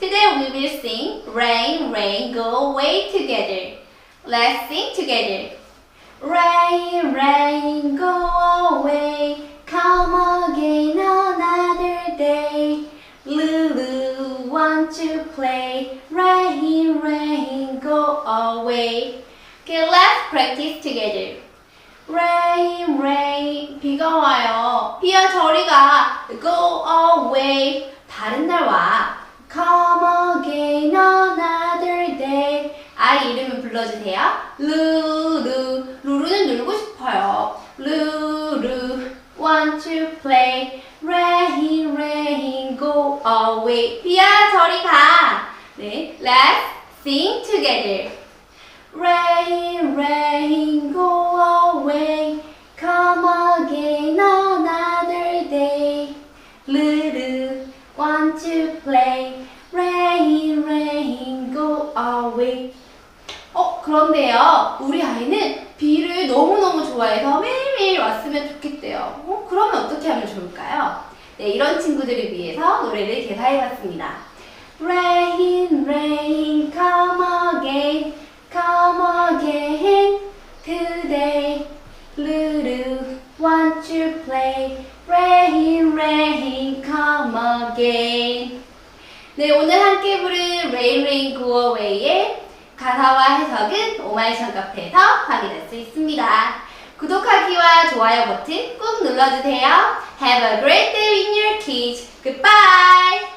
Today we will sing Rain, Rain, Go Away together. Let's sing together. Rain, rain, go away. Come again another day. Lulu, want to play. Rain, rain, go away. Okay, let's practice together. Rain, rain, 비가 와요. 비야 저리 가. Go away, 다른 날 와. Come again another day. 아이 이름을 불러주세요. 루루, 루루는 놀고 싶어요. 루루, want to play. Rain, rain, go away. 비야 저리 가. 네, let's sing together. Rain, rain, go away. Come again another day. Lulu, want to play. Rain, rain, go away. 그런데요, 우리 아이는 비를 너무너무 좋아해서 매일매일 왔으면 좋겠대요. 그러면 어떻게 하면 좋을까요? 네, 이런 친구들을 위해서 노래를 개사해봤습니다. Rain, rain, come again. Come again today. Lulu, want to play. Rain, rain, come again. 네, 오늘 함께 부른 Rain, Rain, Go Away의 가사와 해석은 오마이션 카페에서 확인할 수 있습니다. 구독하기와 좋아요 버튼 꾹 눌러주세요. Have a great day with your kids. Goodbye!